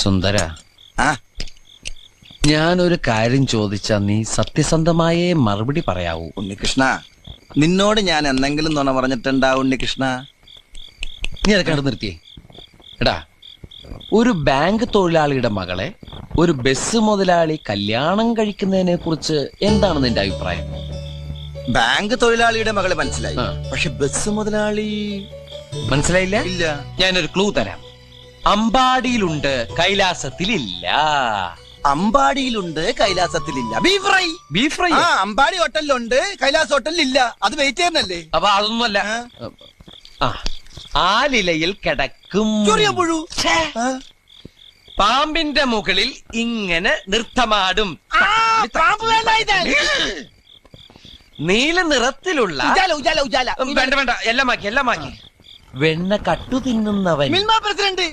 സുന്ദര, ഞാനൊരു കാര്യം ചോദിച്ചാ നീ സത്യസന്ധമായേ മറുപടി പറയാവൂ. ഉണ്ണികൃഷ്ണ, നിന്നോട് ഞാൻ എന്തെങ്കിലും നുണ പറഞ്ഞിട്ടുണ്ടാ ഉണ്ണികൃഷ്ണ? നീ അതൊക്കെ അവിടെ നിർത്തിയേ. എടാ, ഒരു ബാങ്ക് തൊഴിലാളിയുടെ മകളെ ഒരു ബസ് മുതലാളി കല്യാണം കഴിക്കുന്നതിനെ കുറിച്ച് എന്താണ് നിന്റെ അഭിപ്രായം? ബാങ്ക് തൊഴിലാളിയുടെ മകളെ മനസ്സിലായി, പക്ഷെ ബസ് മുതലാളി മനസ്സിലായില്ല? ഇല്ല. ഞാനൊരു ക്ലൂ തരാം. അമ്പാടിയിലുണ്ട്, കൈലാസത്തിലില്ല. അമ്പാടിയിലുണ്ട്, കൈലാസത്തിലില്ല. Beef fry. Beef fry Ambadi ഹോട്ടലിലുണ്ട്, കൈലാസ് ഹോട്ടലിലില്ല. അത് വെയിറ്റ് ചെയ്യുന്നല്ലേ? അപ്പൊ അതൊന്നുമല്ല. ആലിലയിൽ കിടക്കും പുഴു. പാമ്പിന്റെ മുകളിൽ ഇങ്ങനെ നൃത്തമാടും. നീല നിറത്തിലുള്ള വേണ്ട വേണ്ട, എല്ലാം മാക്കി. വെണ്ണ കട്ടു തിന്നുന്നവൻ. മിൽമ പ്രസിഡന്റ്.